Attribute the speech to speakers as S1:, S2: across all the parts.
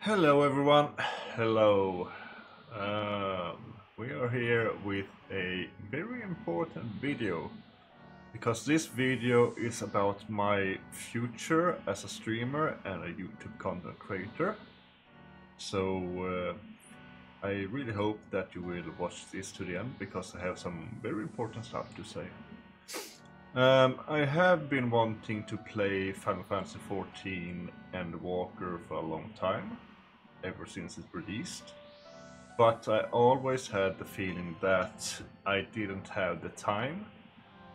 S1: Hello everyone, hello. We are here with a very important video because this video is about my future as a streamer and a YouTube content creator. So I really hope that you will watch this to the end because I have some very important stuff to say. I have been wanting to play Final Fantasy XIV and Walker for a long time, ever since it released. But I always had the feeling that I didn't have the time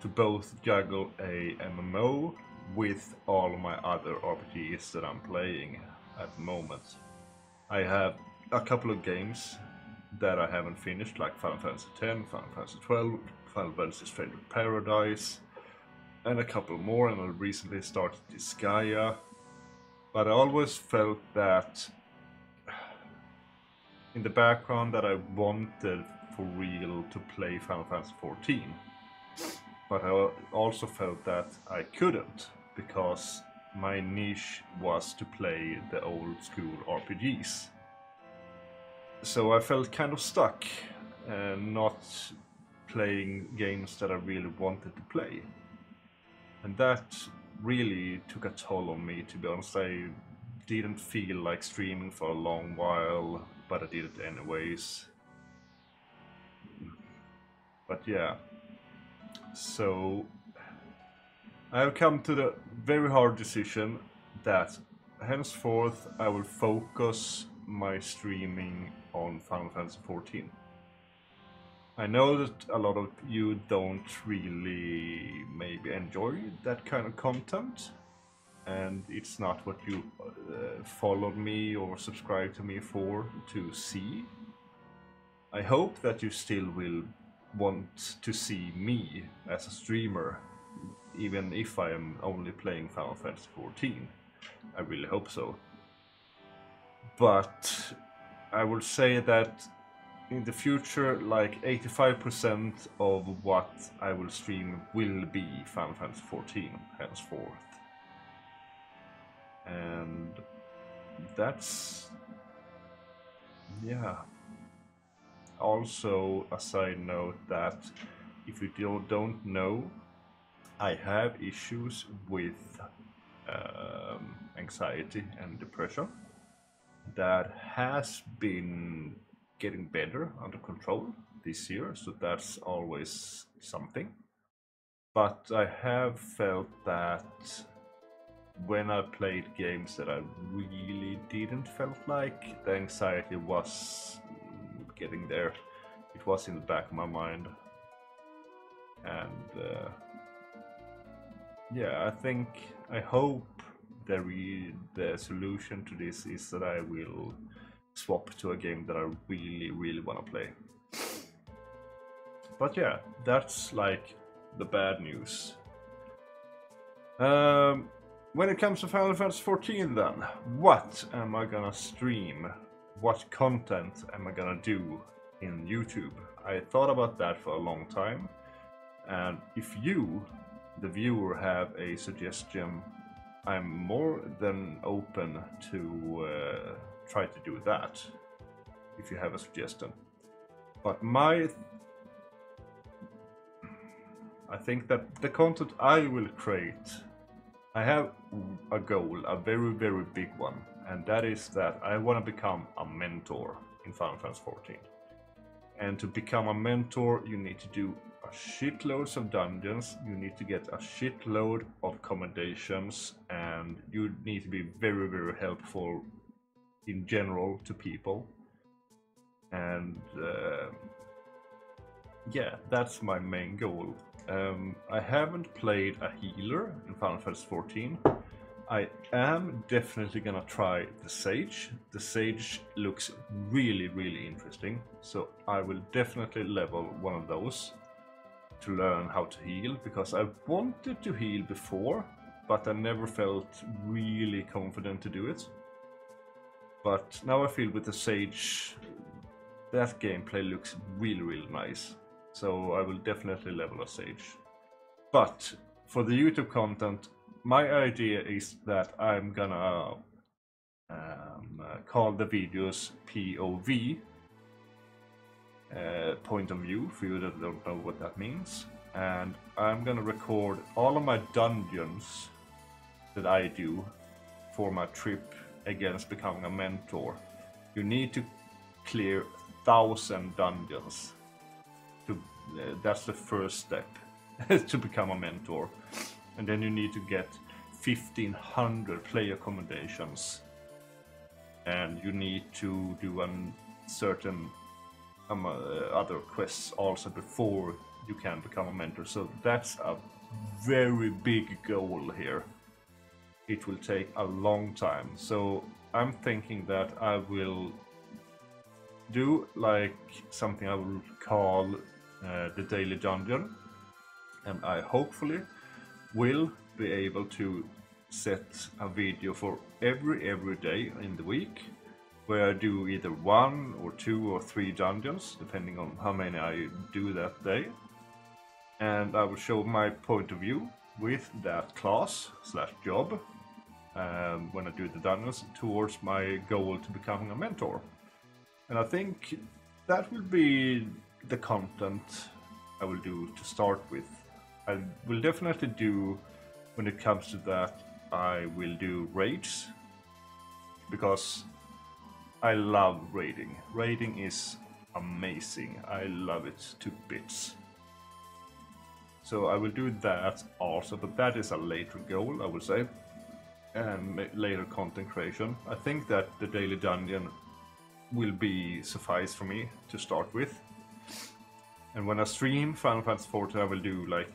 S1: to both juggle a MMO with all my other RPGs that I'm playing at the moment. I have a couple of games that I haven't finished, like Final Fantasy X, Final Fantasy XII, Final Fantasy Stranger Paradise, and a couple more, and I recently started Disgaea. But I always felt that in the background that I wanted for real to play Final Fantasy XIV. But I also felt that I couldn't because my niche was to play the old school RPGs. So I felt kind of stuck and not playing games that I really wanted to play. And that really took a toll on me, to be honest. I didn't feel like streaming for a long while, but I did it anyways. But yeah, so I have come to the very hard decision that henceforth I will focus my streaming on Final Fantasy XIV. I know that a lot of you don't really maybe enjoy that kind of content, and it's not what you followed me or subscribe to me for to see. I hope that you still will want to see me as a streamer, even if I am only playing Final Fantasy XIV. I really hope so. But I will say that in the future, like 85% of what I will stream will be Final Fantasy XIV henceforth. And that's, yeah. Also, a side note that if you don't know, I have issues with anxiety and depression that has been getting better under control this year, so that's always something. But I have felt that when I played games that I really didn't felt like, the anxiety was getting there. It was in the back of my mind. And yeah, I hope the solution to this is that I will swap to a game that I really want to play. But yeah, that's like the bad news. When it comes to Final Fantasy XIV then, what am I gonna stream? What content am I gonna do in YouTube? I thought about that for a long time, and if you, the viewer, have a suggestion, I'm more than open to try to do that, if you have a suggestion. But I think that the content I will create, I have a goal, a very big one, and that is that I want to become a mentor in Final Fantasy XIV. And to become a mentor, you need to do a shitloads of dungeons, you need to get a shitload of commendations, and you need to be very helpful in general to people. And yeah, that's my main goal. I haven't played a healer in Final Fantasy XIV. I am definitely gonna try the Sage. The Sage looks really interesting, so I will definitely level one of those to learn how to heal, because I wanted to heal before, but I never felt really confident to do it. But now I feel with the Sage, that gameplay looks really nice. So I will definitely level a Sage. But for the YouTube content, my idea is that I'm gonna call the videos POV, point of view, for you that don't know what that means. And I'm gonna record all of my dungeons that I do for my trip against becoming a mentor. You need to clear 1,000 dungeons. That's the first step to become a mentor. And then you need to get 1,500 player commendations. And you need to do a certain other quests also before you can become a mentor. So that's a very big goal here. It will take a long time. So I'm thinking that I will do like something I will call the daily dungeon, and I hopefully will be able to set a video for every day in the week, where I do either 1 or 2 or 3 dungeons, depending on how many I do that day. And I will show my point of view with that class/job when I do the dungeons towards my goal to becoming a mentor. And I think that will be the content I will do to start with. I will definitely do, when it comes to that, I will do raids, because I love raiding. Raiding is amazing. I love it to bits. So I will do that also, but that is a later goal, I would say, and later content creation. I think that the daily dungeon will be suffice for me to start with. And when I stream Final Fantasy XIV, I will do like,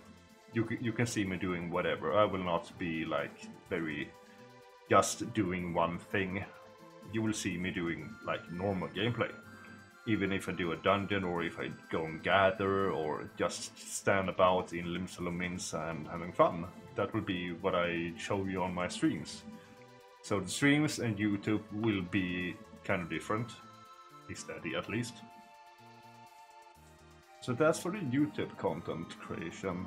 S1: you can see me doing whatever. I will not be like very just doing one thing. You will see me doing like normal gameplay. Even if I do a dungeon, or if I go and gather, or just stand about in Limsa Lominsa and having fun. That will be what I show you on my streams. So the streams and YouTube will be kind of different, steady at least. So that's for the YouTube content creation.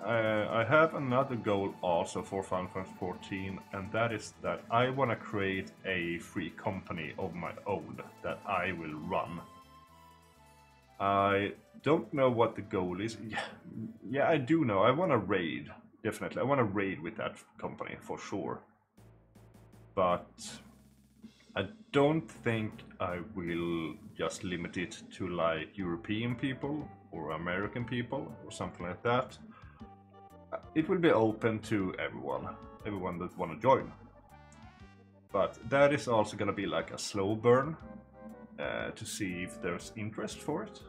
S1: I have another goal also for Final Fantasy XIV, and that is that I want to create a free company of my own that I will run. I don't know what the goal is. Yeah, I do know. I want to raid, definitely. I want to raid with that company for sure. But I don't think I will just limit it to like European people or American people or something like that. It will be open to everyone that want to join. But that is also going to be like a slow burn to see if there's interest for it.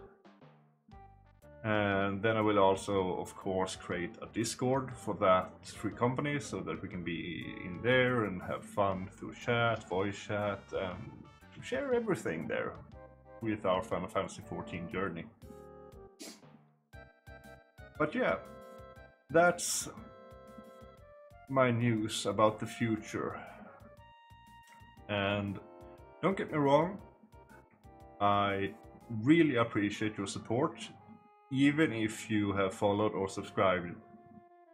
S1: And then I will also, of course, create a Discord for that free company, so that we can be in there and have fun through chat, voice chat, and share everything there with our Final Fantasy XIV journey. But yeah, that's my news about the future. And don't get me wrong, I really appreciate your support. Even if you have followed or subscribed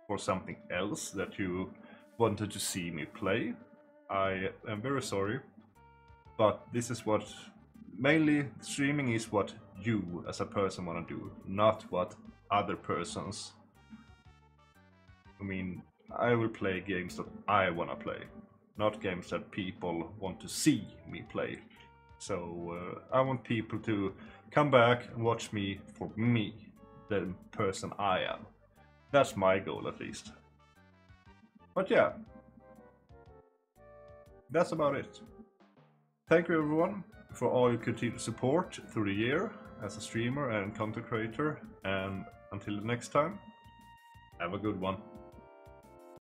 S1: for something else that you wanted to see me play, I am very sorry. But this is what, mainly streaming is what you as a person want to do, not what other persons. I mean, I will play games that I want to play, not games that people want to see me play. So I want people to come back and watch me for me, the person I am. That's my goal, at least. But yeah, that's about it. Thank you everyone for all your continued support through the year as a streamer and content creator, and until the next time, have a good one.